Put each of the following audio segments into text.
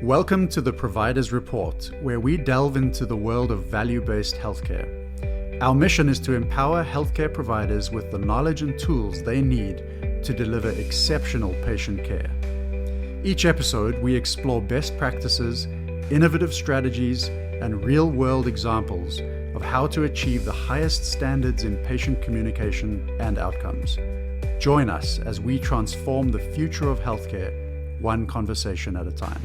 Welcome to the Provider's Report, where we delve into the world of value-based healthcare. Our mission is to empower healthcare providers with the knowledge and tools they need to deliver exceptional patient care. Each episode, we explore best practices, innovative strategies, and real-world examples of how to achieve the highest standards in patient communication and outcomes. Join us as we transform the future of healthcare, one conversation at a time.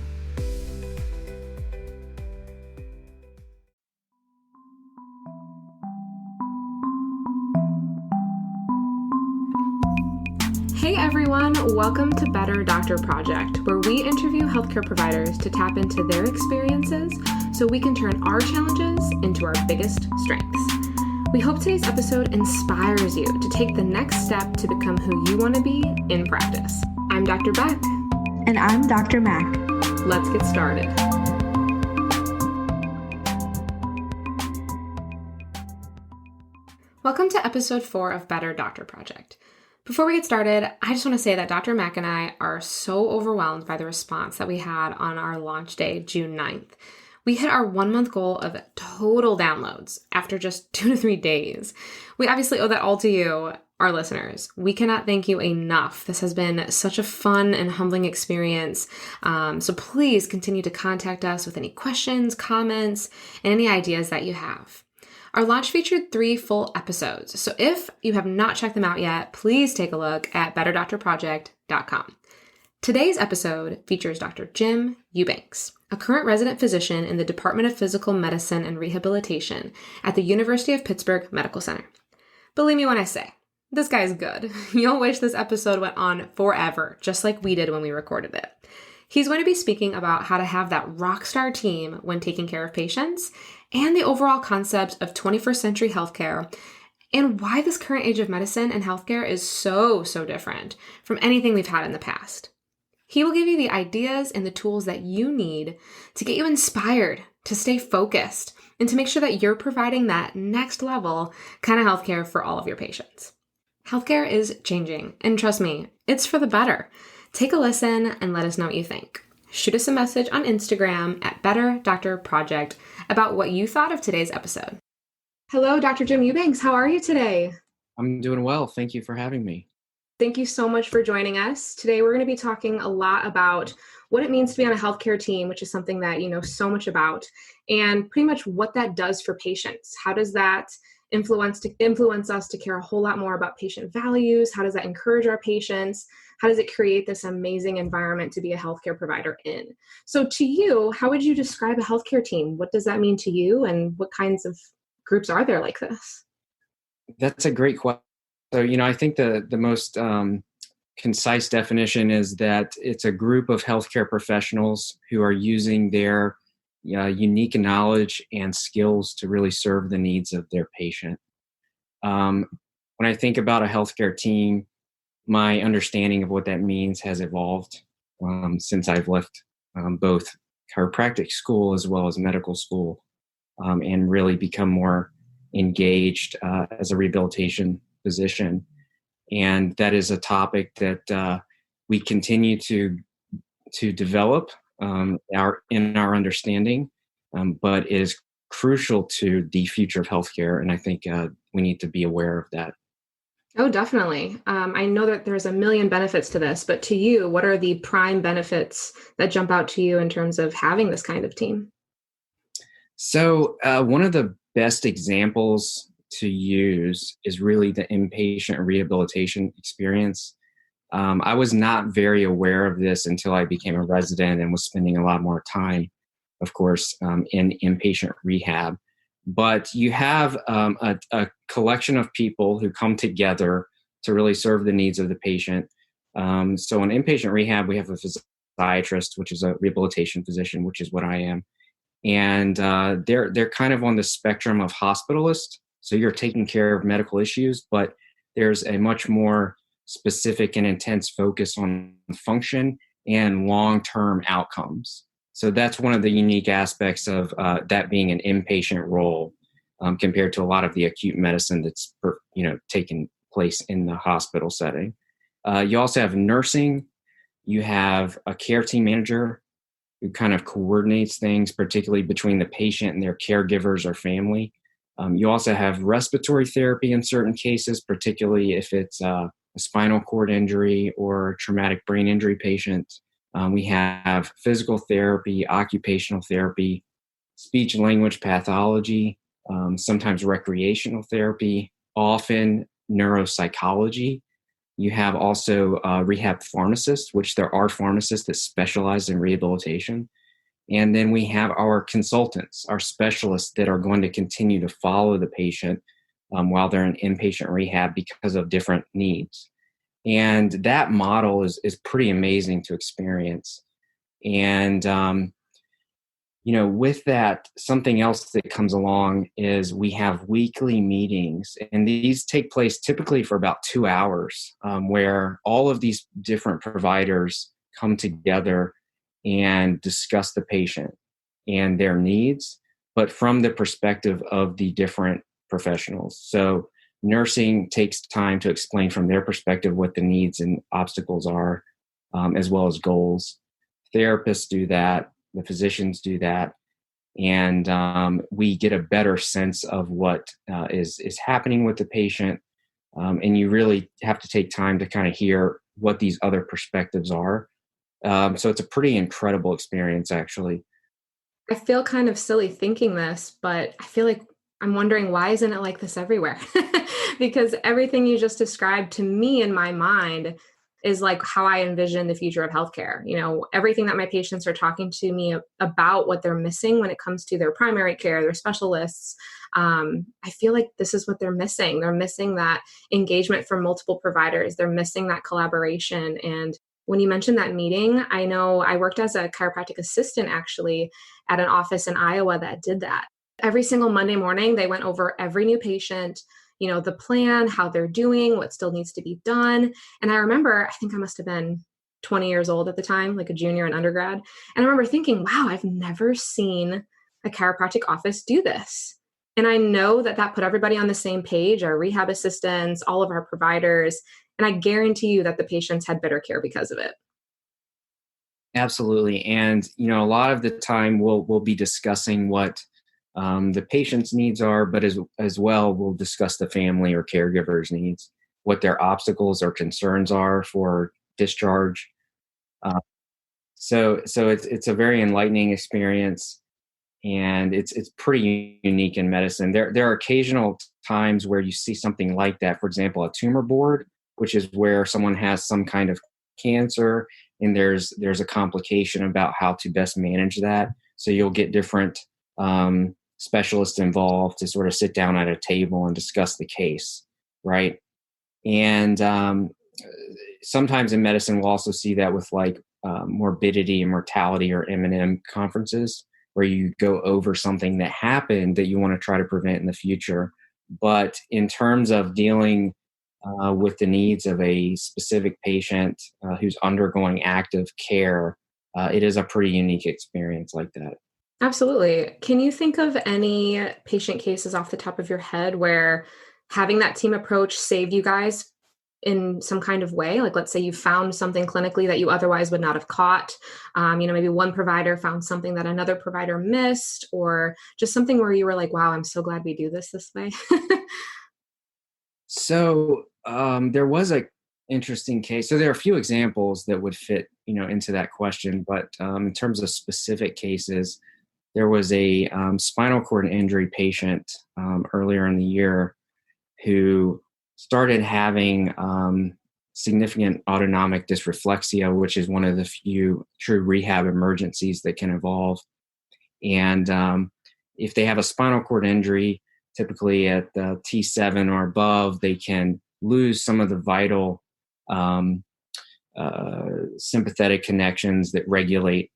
Hey everyone, welcome to Better Doctor Project, where we interview healthcare providers to tap into their experiences so we can turn our challenges into our biggest strengths. We hope today's episode inspires you to take the next step to become who you want to be in practice. I'm Dr. Beck. And I'm Dr. Mack. Let's get started. Welcome to episode 4 of Better Doctor Project. Before we get started, I just want to say that Dr. Mack and I are so overwhelmed by the response that we had on our launch day, June 9th. We hit our 1-month goal of total downloads after just 2 to 3 days. We obviously owe that all to you, our listeners. We cannot thank you enough. This has been such a fun and humbling experience. So please continue to contact us with any questions, comments, and any ideas that you have. Our launch featured 3 full episodes. So if you have not checked them out yet, please take a look at betterdoctorproject.com. Today's episode features Dr. Jim Eubanks, a current resident physician in the Department of Physical Medicine and Rehabilitation at the University of Pittsburgh Medical Center. Believe me when I say, this guy's good. You'll wish this episode went on forever, just like we did when we recorded it. He's going to be speaking about how to have that rock star team when taking care of patients and the overall concept of 21st century healthcare and why this current age of medicine and healthcare is so different from anything we've had in the past. He will give you the ideas and the tools that you need to get you inspired, to stay focused, and to make sure that you're providing that next level kind of healthcare for all of your patients. Healthcare is changing, and trust me, it's for the better. Take a listen and let us know what you think. Shoot us a message on Instagram at Better Doctor Project about what you thought of today's episode. Hello, Dr. Jim Eubanks. How are you today? I'm doing well. Thank you for having me. Thank you so much for joining us. Today, we're going to be talking a lot about what it means to be on a healthcare team, which is something that you know so much about, and pretty much what that does for patients. How does that influence us to care a whole lot more about patient values? How does that encourage our patients? How does it create this amazing environment to be a healthcare provider in? So to you, how would you describe a healthcare team? What does that mean to you? And what kinds of groups are there like this? That's a great question. So, I think the most concise definition is that it's a group of healthcare professionals who are using their unique knowledge and skills to really serve the needs of their patient. When I think about a healthcare team, my understanding of what that means has evolved since I've left both chiropractic school as well as medical school and really become more engaged as a rehabilitation physician. And that is a topic that we continue to develop in our understanding, but it is crucial to the future of healthcare. And I think we need to be aware of that. Oh, definitely. I know that there's a million benefits to this, but to you, what are the prime benefits that jump out to you in terms of having this kind of team? So one of the best examples to use is really the inpatient rehabilitation experience. I was not very aware of this until I became a resident and was spending a lot more time, of course, in inpatient rehab. But you have a collection of people who come together to really serve the needs of the patient. So in inpatient rehab, we have a physiatrist, which is a rehabilitation physician, which is what I am. And they're kind of on the spectrum of hospitalist. So you're taking care of medical issues, but there's a much more specific and intense focus on function and long-term outcomes. So that's one of the unique aspects of that being an inpatient role compared to a lot of the acute medicine that's taking place in the hospital setting. You also have nursing. You have a care team manager, who kind of coordinates things, particularly between the patient and their caregivers or family. You also have respiratory therapy in certain cases, particularly if it's a spinal cord injury or a traumatic brain injury patient. We have physical therapy, occupational therapy, speech and language pathology, sometimes recreational therapy, often neuropsychology. You have also rehab pharmacists, which there are pharmacists that specialize in rehabilitation. And then we have our consultants, our specialists that are going to continue to follow the patient while they're in inpatient rehab because of different needs. And that model is pretty amazing to experience. And, with that, something else that comes along is we have weekly meetings, and these take place typically for about 2 hours, where all of these different providers come together and discuss the patient and their needs, but from the perspective of the different professionals. So nursing takes time to explain from their perspective what the needs and obstacles are, as well as goals. Therapists do that. The physicians do that. And we get a better sense of what is happening with the patient. And you really have to take time to kind of hear what these other perspectives are. So it's a pretty incredible experience, actually. I feel kind of silly thinking this, but I feel like I'm wondering, why isn't it like this everywhere? Because everything you just described to me in my mind is like how I envision the future of healthcare. Everything that my patients are talking to me about what they're missing when it comes to their primary care, their specialists. I feel like this is what they're missing. They're missing that engagement from multiple providers. They're missing that collaboration. And when you mentioned that meeting, I know I worked as a chiropractic assistant actually at an office in Iowa that did that. Every single Monday morning, they went over every new patient, the plan, how they're doing, what still needs to be done. And I remember, I think I must have been 20 years old at the time, like a junior in undergrad. And I remember thinking, wow, I've never seen a chiropractic office do this. And I know that put everybody on the same page, our rehab assistants, all of our providers. And I guarantee you that the patients had better care because of it. Absolutely. And, a lot of the time we'll be discussing what the patient's needs are, but as well, we'll discuss the family or caregiver's needs, what their obstacles or concerns are for discharge. So it's a very enlightening experience, and it's pretty unique in medicine. There are occasional times where you see something like that. For example, a tumor board, which is where someone has some kind of cancer, and there's a complication about how to best manage that. So you'll get different specialists involved to sort of sit down at a table and discuss the case, right? And sometimes in medicine, we'll also see that with like morbidity and mortality or M&M conferences, where you go over something that happened that you want to try to prevent in the future. But in terms of dealing with the needs of a specific patient who's undergoing active care, it is a pretty unique experience like that. Absolutely. Can you think of any patient cases off the top of your head where having that team approach saved you guys in some kind of way? Like, let's say you found something clinically that you otherwise would not have caught. Maybe one provider found something that another provider missed, or just something where you were like, wow, I'm so glad we do this way. So there was a interesting case. So there are a few examples that would fit, into that question. But in terms of specific cases, there was a spinal cord injury patient earlier in the year who started having significant autonomic dysreflexia, which is one of the few true rehab emergencies that can evolve. And if they have a spinal cord injury, typically at the T7 or above, they can lose some of the vital sympathetic connections that regulate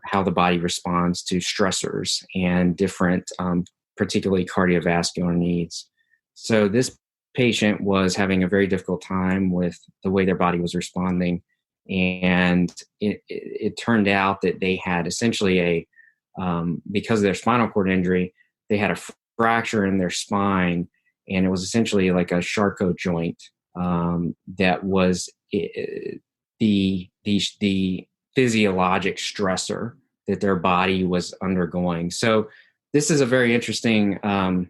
how the body responds to stressors and different, particularly cardiovascular needs. So this patient was having a very difficult time with the way their body was responding. And it turned out that they had essentially because of their spinal cord injury, they had a fracture in their spine, and it was essentially like a Charcot joint that was the physiologic stressor that their body was undergoing. So this is a very interesting kind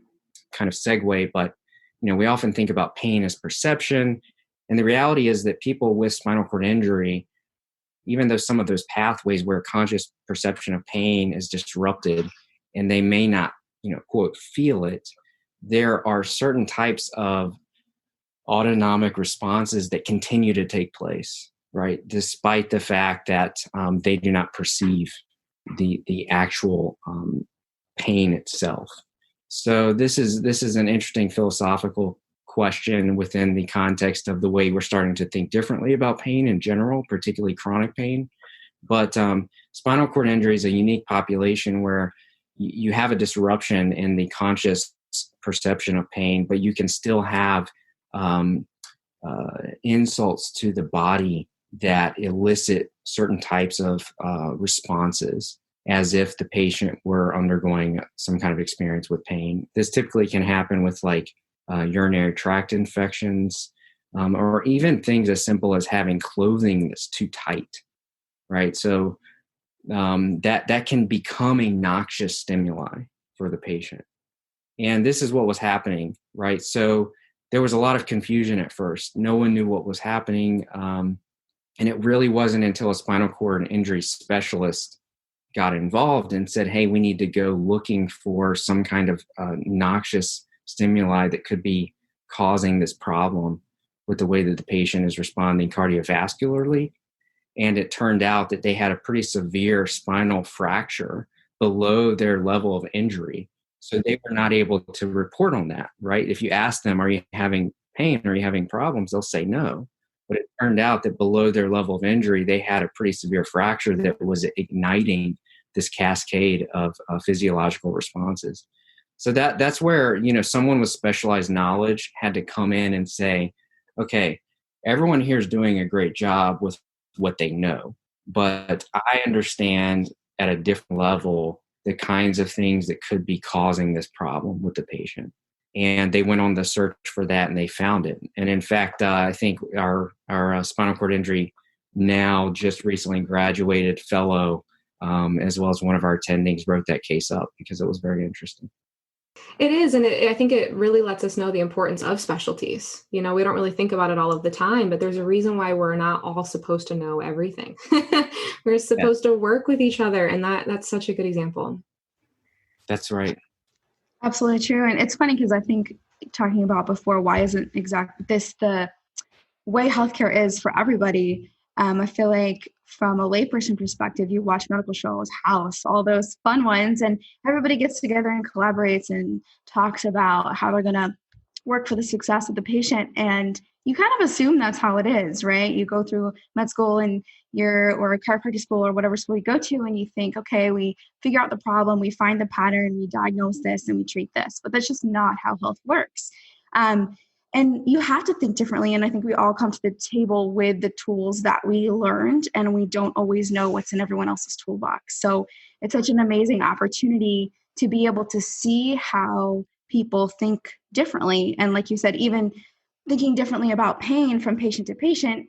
of segue, but we often think about pain as perception. And the reality is that people with spinal cord injury, even though some of those pathways where conscious perception of pain is disrupted and they may not, quote, feel it, there are certain types of autonomic responses that continue to take place, right? Despite the fact that they do not perceive the actual pain itself. So this is an interesting philosophical question within the context of the way we're starting to think differently about pain in general, particularly chronic pain. But spinal cord injury is a unique population where you have a disruption in the conscious perception of pain, but you can still have insults to the body that elicit certain types of responses, as if the patient were undergoing some kind of experience with pain. This typically can happen with urinary tract infections, or even things as simple as having clothing that's too tight, right? So that can become a noxious stimuli for the patient. And this is what was happening, right? So there was a lot of confusion at first. No one knew what was happening. And it really wasn't until a spinal cord injury specialist got involved and said, hey, we need to go looking for some kind of noxious stimuli that could be causing this problem with the way that the patient is responding cardiovascularly. And it turned out that they had a pretty severe spinal fracture below their level of injury. So they were not able to report on that, right? If you ask them, are you having pain? Are you having problems? They'll say no. But it turned out that below their level of injury, they had a pretty severe fracture that was igniting this cascade of physiological responses. So that's where, someone with specialized knowledge had to come in and say, okay, everyone here is doing a great job with what they know, but I understand at a different level the kinds of things that could be causing this problem with the patient. And they went on the search for that and they found it. And in fact, I think our spinal cord injury now just recently graduated fellow, as well as one of our attendings, wrote that case up because it was very interesting. It is. And I think it really lets us know the importance of specialties. We don't really think about it all of the time, but there's a reason why we're not all supposed to know everything. We're supposed to work with each other. And that's such a good example. That's right. Absolutely true. And it's funny because I think talking about before, why isn't exactly this the way healthcare is for everybody? I feel like from a layperson perspective, you watch medical shows, House, all those fun ones, and everybody gets together and collaborates and talks about how they're going to work for the success of the patient. And you kind of assume that's how it is, right? You go through med school or a chiropractic school or whatever school you go to, and you think, okay, we figure out the problem, we find the pattern, we diagnose this, and we treat this. But that's just not how health works. And you have to think differently. And I think we all come to the table with the tools that we learned, and we don't always know what's in everyone else's toolbox. So it's such an amazing opportunity to be able to see how people think differently. And like you said, even thinking differently about pain from patient to patient,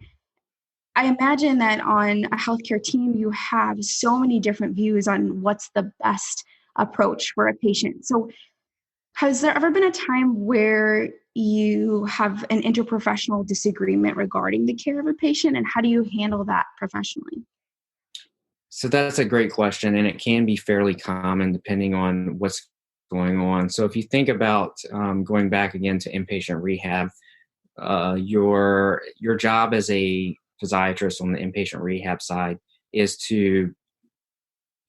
I imagine that on a healthcare team, you have so many different views on what's the best approach for a patient. So has there ever been a time where you have an interprofessional disagreement regarding the care of a patient, and how do you handle that professionally? So that's a great question, and it can be fairly common depending on what's going on. So if you think about going back again to inpatient rehab, your job as a physiatrist on the inpatient rehab side is to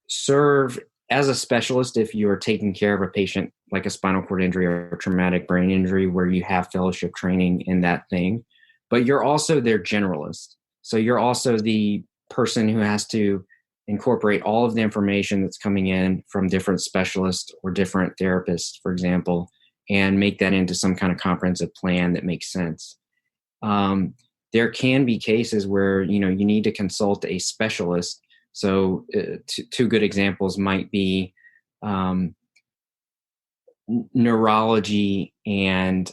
serve as a specialist if you're taking care of a patient like a spinal cord injury or a traumatic brain injury where you have fellowship training in that thing. But you're also their generalist. So you're also the person who has to incorporate all of the information that's coming in from different specialists or different therapists, for example, and make that into some kind of comprehensive plan that makes sense. There can be cases where, you need to consult a specialist. So two good examples might be neurology and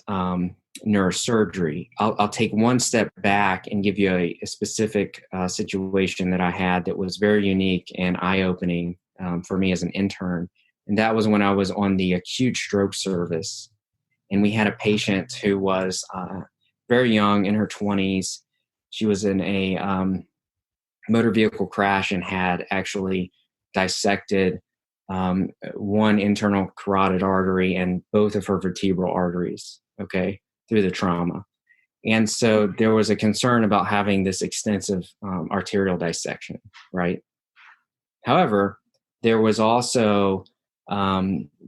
neurosurgery. I'll take one step back and give you a specific situation that I had that was very unique and eye-opening for me as an intern. And that was when I was on the acute stroke service. And we had a patient who was very young, in her 20s. She was in a motor vehicle crash and had actually dissected one internal carotid artery and both of her vertebral arteries, okay, through the trauma. And so there was a concern about having this extensive arterial dissection, right? However, there was also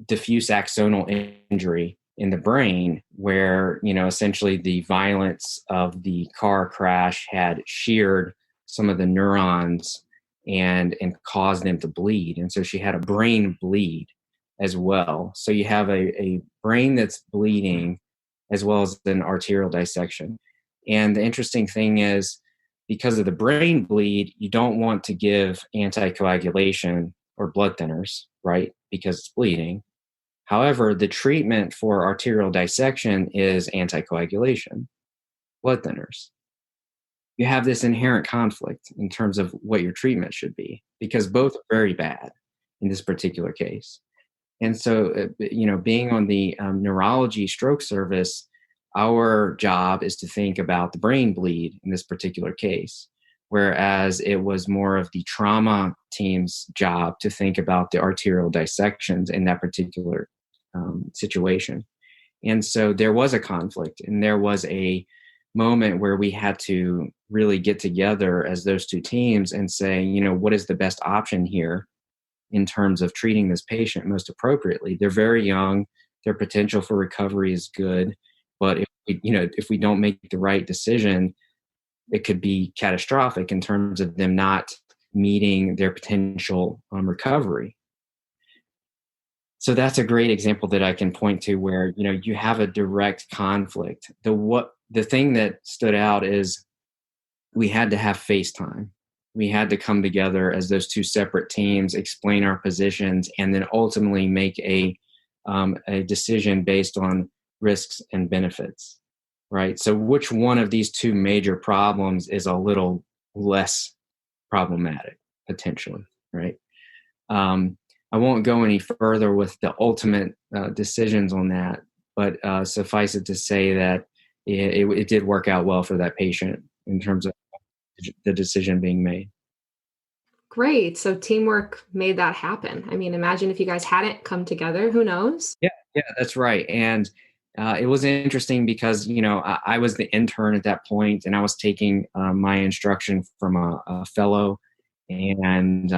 diffuse axonal injury in the brain where, essentially the violence of the car crash had sheared some of the neurons and caused them to bleed. And so she had a brain bleed as well. So you have a brain that's bleeding as well as an arterial dissection. And the interesting thing is, because of the brain bleed, you don't want to give anticoagulation or blood thinners, right? Because it's bleeding. However, the treatment for arterial dissection is anticoagulation, blood thinners. You have this inherent conflict in terms of what your treatment should be, because both are very bad in this particular case. And so, being on the neurology stroke service, our job is to think about the brain bleed in this particular case, whereas it was more of the trauma team's job to think about the arterial dissections in that particular situation. And so there was a conflict, and there was a moment where we had to really get together as those two teams and say, what is the best option here in terms of treating this patient most appropriately? They're very young. Their potential for recovery is good. But if we don't make the right decision, it could be catastrophic in terms of them not meeting their potential recovery. So that's a great example that I can point to where, you have a direct conflict. The thing that stood out is we had to have face time. We had to come together as those two separate teams, explain our positions, and then ultimately make a decision based on risks and benefits, right? So which one of these two major problems is a little less problematic, potentially, right? I won't go any further with the ultimate decisions on that, but suffice it to say that it did work out well for that patient in terms of the decision being made. Great. So teamwork made that happen. I mean, imagine if you guys hadn't come together, who knows? Yeah, that's right. And it was interesting because, I was the intern at that point, and I was taking my instruction from a fellow, and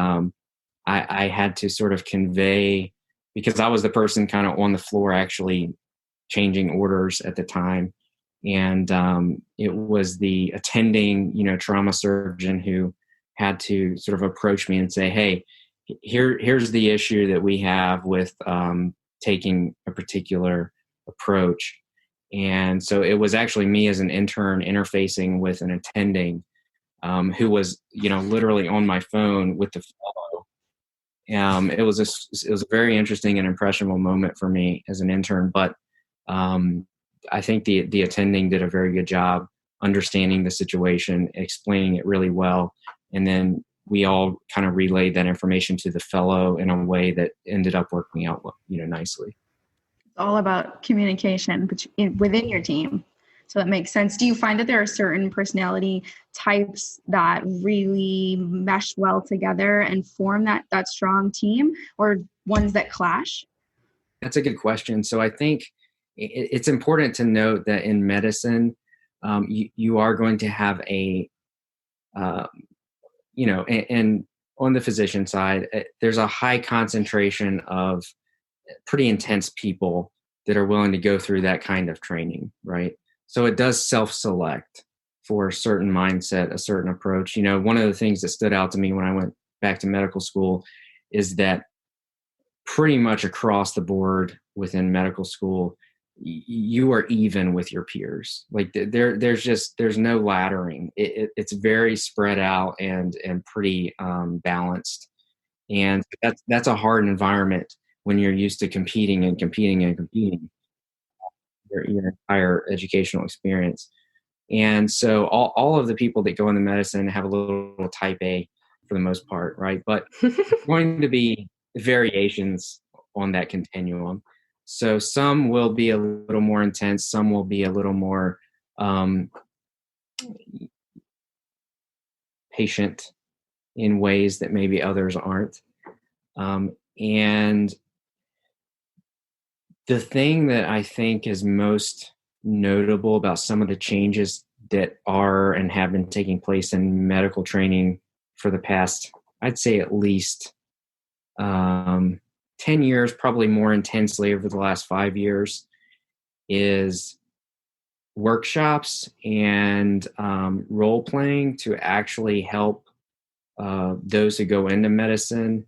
I had to sort of convey, because I was the person kind of on the floor actually changing orders at the time. And it was the attending, trauma surgeon who had to sort of approach me and say, hey, here's the issue that we have with taking a particular approach. And so it was actually me as an intern interfacing with an attending who was, literally on my phone with the fellow. It was a very interesting and impressionable moment for me as an intern, but I think the attending did a very good job understanding the situation, explaining it really well, and then we all kind of relayed that information to the fellow in a way that ended up working out, nicely. It's all about communication within your team. So that makes sense. Do you find that there are certain personality types that really mesh well together and form that strong team, or ones that clash? That's a good question. So I think it's important to note that in medicine, you are going to have and on the physician side, there's a high concentration of pretty intense people that are willing to go through that kind of training, right? So it does self-select for a certain mindset, a certain approach. One of the things that stood out to me when I went back to medical school is that pretty much across the board within medical school, you are even with your peers. Like there's no laddering. It's very spread out and pretty balanced. And that's a hard environment when you're used to competing. your entire educational experience. And so all of the people that go into medicine have a little type A for the most part, right? But there's going to be variations on that continuum. So some will be a little more intense, some will be a little more patient in ways that maybe others aren't. And the thing that I think is most notable about some of the changes that are and have been taking place in medical training for the past, I'd say at least 10 years, probably more intensely over the last 5 years, is workshops and role playing to actually help those who go into medicine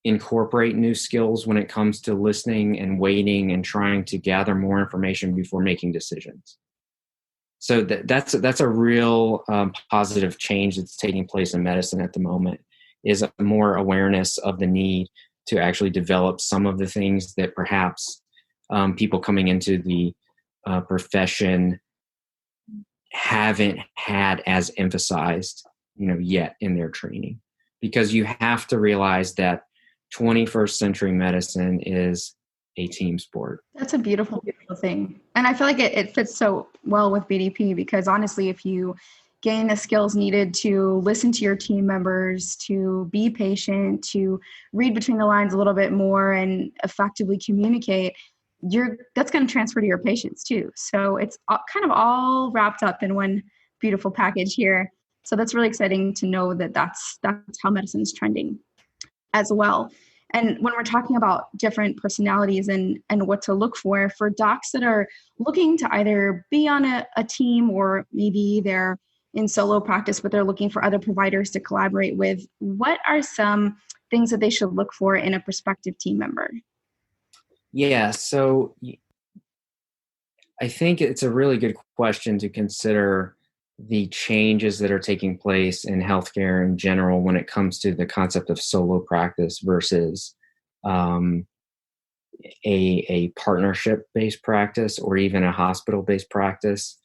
incorporate new skills when it comes to listening and waiting and trying to gather more information before making decisions. So that's a real positive change that's taking place in medicine at the moment, is a more awareness of the need to actually develop some of the things that perhaps people coming into the profession haven't had as emphasized, yet in their training. Because you have to realize that 21st century medicine is a team sport. That's a beautiful, beautiful thing. And I feel like it fits so well with BDP, because honestly, if you gain the skills needed to listen to your team members, to be patient, to read between the lines a little bit more and effectively communicate, that's going to transfer to your patients too. So it's kind of all wrapped up in one beautiful package here. So that's really exciting to know that that's how medicine is trending as well. And when we're talking about different personalities and what to look for docs that are looking to either be on a team, or maybe they're in solo practice, but they're looking for other providers to collaborate with, what are some things that they should look for in a prospective team member? Yeah, so I think it's a really good question to consider the changes that are taking place in healthcare in general when it comes to the concept of solo practice versus a partnership-based practice, or even a hospital-based practice.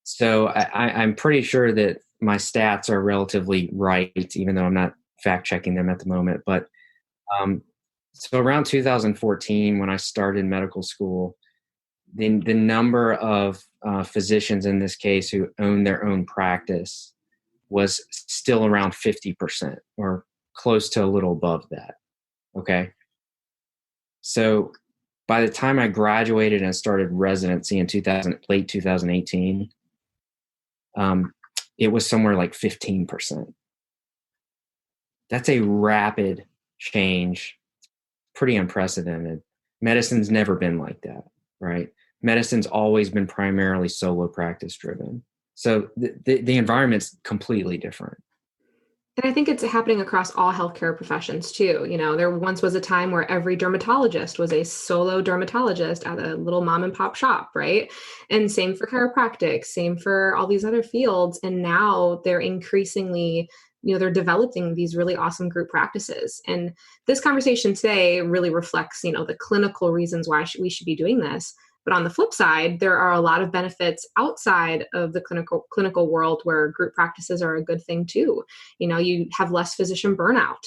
So I'm pretty sure that my stats are relatively right, even though I'm not fact-checking them at the moment. But so around 2014, when I started medical school, the number of physicians in this case who own their own practice was still around 50%, or close to a little above that. Okay. So by the time I graduated and started residency in late 2018, it was somewhere like 15%. That's a rapid change, pretty unprecedented. Medicine's never been like that, right? Medicine's always been primarily solo practice driven. So the environment's completely different. And I think it's happening across all healthcare professions too. There once was a time where every dermatologist was a solo dermatologist at a little mom and pop shop, right? And same for chiropractic, same for all these other fields. And now they're increasingly, they're developing these really awesome group practices. And this conversation today really reflects, the clinical reasons why we should be doing this. But on the flip side, there are a lot of benefits outside of the clinical world where group practices are a good thing too. You have less physician burnout.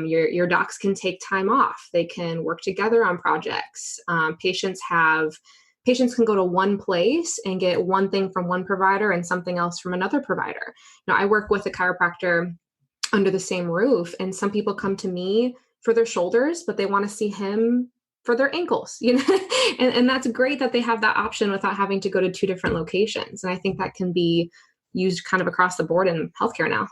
Your docs can take time off. They can work together on projects. Patients can go to one place and get one thing from one provider and something else from another provider. I work with a chiropractor under the same roof, and some people come to me for their shoulders, but they want to see him for their ankles, and that's great that they have that option without having to go to two different locations. And I think that can be used kind of across the board in healthcare now.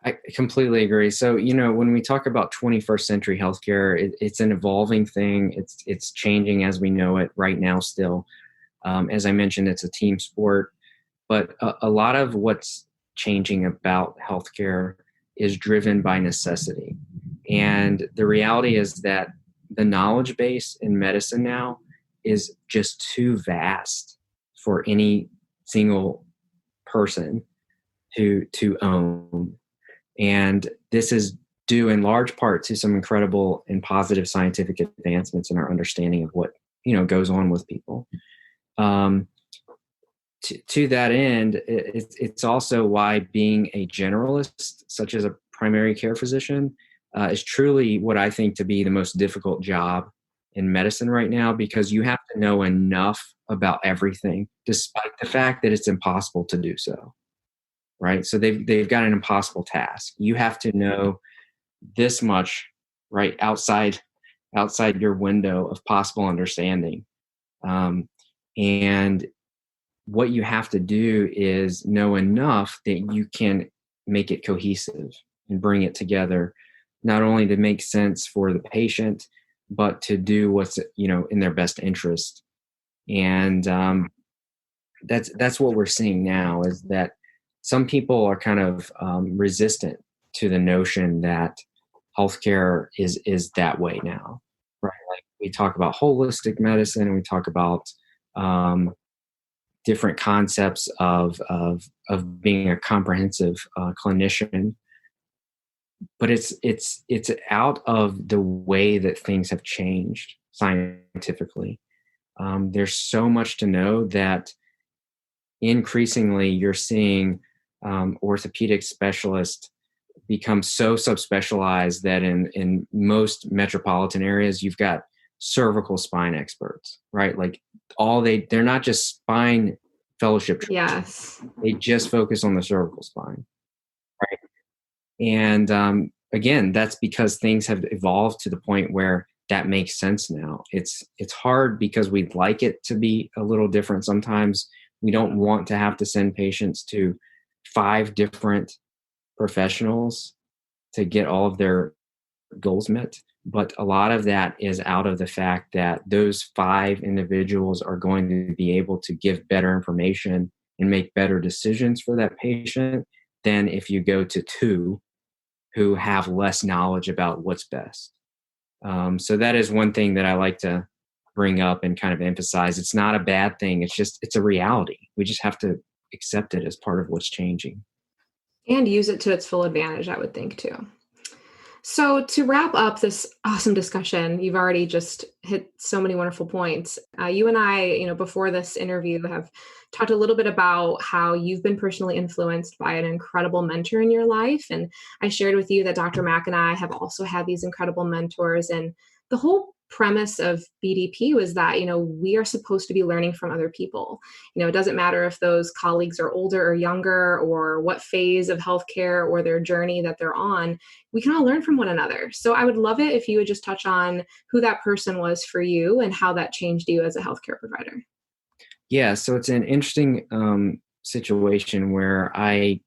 I completely agree. So, when we talk about 21st century healthcare, it's an evolving thing. It's changing as we know it right now still. As I mentioned, it's a team sport, but a lot of what's changing about healthcare is driven by necessity. And the reality is that the knowledge base in medicine now is just too vast for any single person to own. And this is due in large part to some incredible and positive scientific advancements in our understanding of what goes on with people. To that end, it's also why being a generalist, such as a primary care physician, is truly what I think to be the most difficult job in medicine right now, because you have to know enough about everything, despite the fact that it's impossible to do so. Right? So they've got an impossible task. You have to know this much, right, outside your window of possible understanding. And what you have to do is know enough that you can make it cohesive and bring it together, not only to make sense for the patient, but to do what's, in their best interest. And that's what we're seeing now, is that some people are kind of resistant to the notion that healthcare is that way now, right? Like, we talk about holistic medicine, and we talk about different concepts of being a comprehensive clinician, but it's out of the way that things have changed scientifically. There's so much to know that increasingly you're seeing orthopedic specialists become so subspecialized that in most metropolitan areas, you've got cervical spine experts, right? Like, they're not just spine fellowship. Yes. They just focus on the cervical spine, right? And again, that's because things have evolved to the point where that makes sense now. It's hard because we'd like it to be a little different. Sometimes we don't want to have to send patients to 5 different professionals to get all of their goals met. But a lot of that is out of the fact that those 5 individuals are going to be able to give better information and make better decisions for that patient than if you go to 2 who have less knowledge about what's best. So that is one thing that I like to bring up and kind of emphasize. It's not a bad thing. It's a reality. We just have to accept it as part of what's changing. And use it to its full advantage, I would think, too. So to wrap up this awesome discussion, you've already just hit so many wonderful points. You and I, before this interview, have talked a little bit about how you've been personally influenced by an incredible mentor in your life. And I shared with you that Dr. Mack and I have also had these incredible mentors. And the whole premise of BDP was that, we are supposed to be learning from other people. It doesn't matter if those colleagues are older or younger, or what phase of healthcare or their journey that they're on. We can all learn from one another. So I would love it if you would just touch on who that person was for you and how that changed you as a healthcare provider. Yeah, so it's an interesting situation where I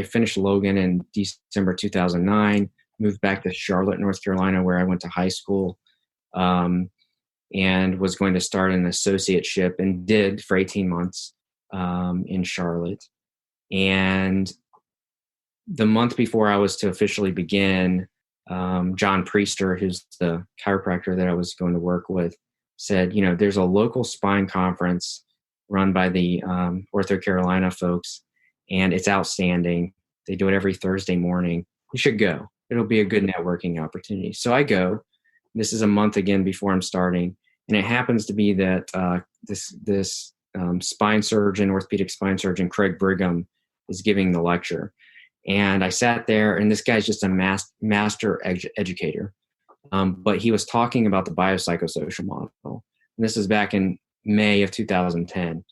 finished Logan in December 2009, moved back to Charlotte, North Carolina, where I went to high school. And was going to start an associateship, and did for 18 months in Charlotte. And the month before I was to officially begin, John Priester, who's the chiropractor that I was going to work with, said, there's a local spine conference run by the Ortho Carolina folks, and it's outstanding. They do it every Thursday morning. You should go. It'll be a good networking opportunity. So I go. This is a month again before I'm starting. And it happens to be that this spine surgeon, orthopedic spine surgeon, Craig Brigham, is giving the lecture. And I sat there, and this guy's just a master educator. But he was talking about the biopsychosocial model. And this is back in May of 2010.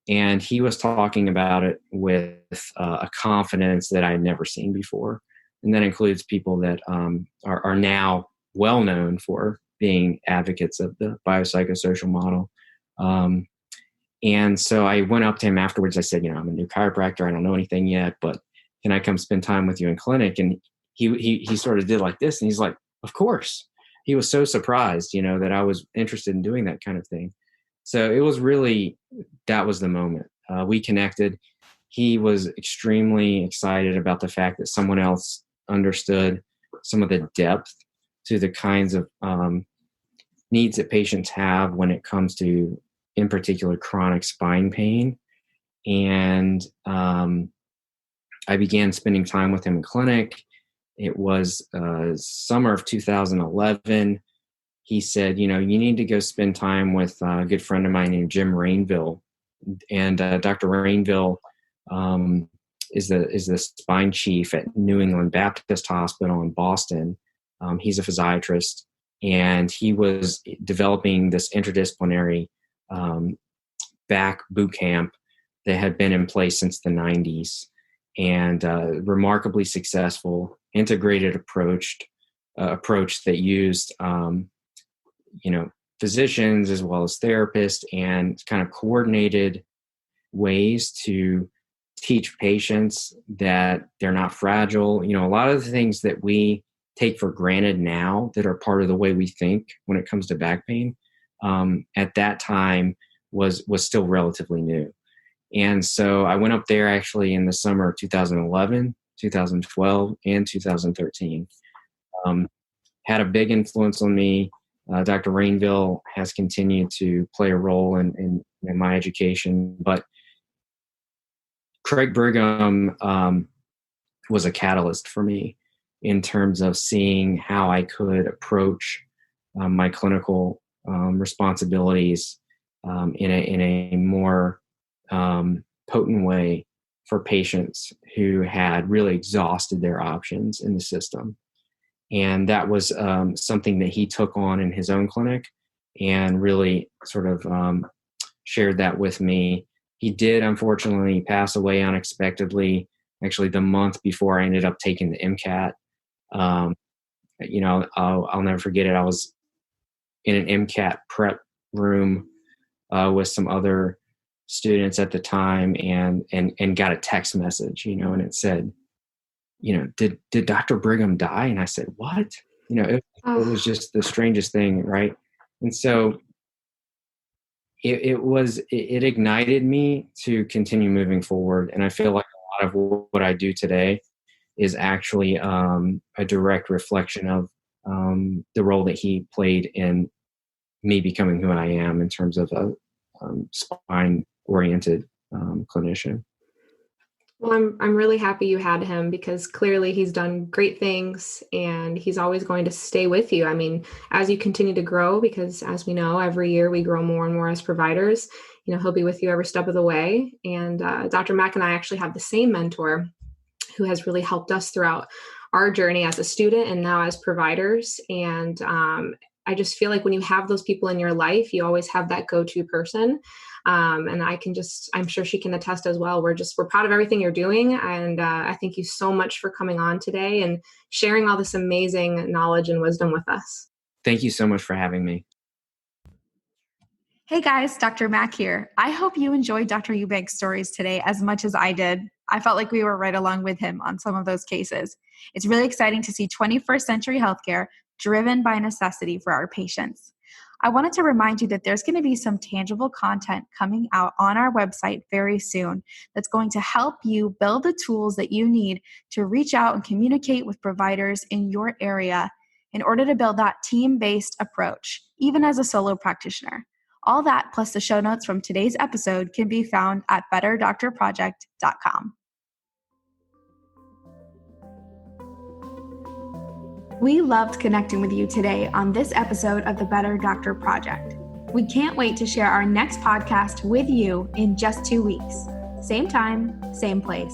And he was talking about it with a confidence that I had never seen before. And that includes people that are now well known for being advocates of the biopsychosocial model. And so I went up to him afterwards. I said, I'm a new chiropractor. I don't know anything yet, but can I come spend time with you in clinic? And he sort of did like this. And he's like, of course. He was so surprised, that I was interested in doing that kind of thing. So it was really, that was the moment. We connected. He was extremely excited about the fact that someone else understood some of the depth to the kinds of needs that patients have when it comes to, in particular, chronic spine pain. And I began spending time with him in clinic. It was summer of 2011. he said, you need to go spend time with a good friend of mine named Jim Rainville. And Dr. Rainville is the spine chief at New England Baptist Hospital in Boston. He's a physiatrist, and he was developing this interdisciplinary back boot camp that had been in place since the 90s, and remarkably successful integrated approach that used physicians as well as therapists, and kind of coordinated ways to teach patients that they're not fragile. A lot of the things that we take for granted now that are part of the way we think when it comes to back pain, at that time was still relatively new. And so I went up there actually in the summer of 2011, 2012, and 2013. Had a big influence on me. Dr. Rainville has continued to play a role in my education, but Craig Brigham was a catalyst for me in terms of seeing how I could approach my clinical responsibilities in a more potent way for patients who had really exhausted their options in the system. And that was something that he took on in his own clinic and really sort of shared that with me. He did, unfortunately, pass away unexpectedly, actually the month before I ended up taking the MCAT. I'll never forget it. I was in an MCAT prep room with some other students at the time, and got a text message, and it said, did Dr. Brigham die? And I said, what? It was just the strangest thing, right? And so it ignited me to continue moving forward. And I feel like a lot of what I do today is actually a direct reflection of the role that he played in me becoming who I am in terms of a spine-oriented clinician. Well, I'm really happy you had him, because clearly he's done great things and he's always going to stay with you. I mean, as you continue to grow, because as we know, every year we grow more and more as providers, he'll be with you every step of the way. And Dr. Mack and I actually have the same mentor who has really helped us throughout our journey as a student and now as providers. And I just feel like when you have those people in your life, you always have that go-to person. And I'm sure she can attest as well. We're proud of everything you're doing. And I thank you so much for coming on today and sharing all this amazing knowledge and wisdom with us. Thank you so much for having me. Hey guys, Dr. Mack here. I hope you enjoyed Dr. Eubanks' stories today as much as I did. I felt like we were right along with him on some of those cases. It's really exciting to see 21st century healthcare driven by necessity for our patients. I wanted to remind you that there's going to be some tangible content coming out on our website very soon that's going to help you build the tools that you need to reach out and communicate with providers in your area in order to build that team-based approach, even as a solo practitioner. All that plus the show notes from today's episode can be found at betterdoctorproject.com. We loved connecting with you today on this episode of the Better Doctor Project. We can't wait to share our next podcast with you in just 2 weeks. Same time, same place.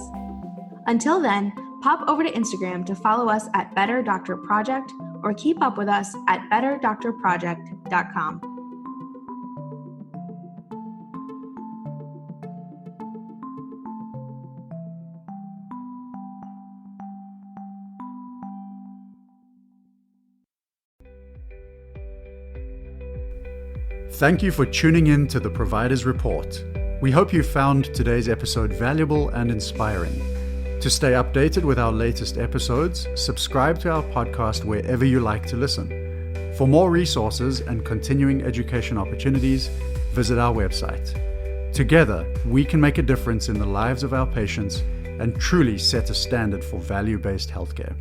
Until then, pop over to Instagram to follow us at Better Doctor Project or keep up with us at betterdoctorproject.com. Thank you for tuning in to the Provider's Report. We hope you found today's episode valuable and inspiring. To stay updated with our latest episodes, subscribe to our podcast wherever you like to listen. For more resources and continuing education opportunities, visit our website. Together, we can make a difference in the lives of our patients and truly set a standard for value-based healthcare.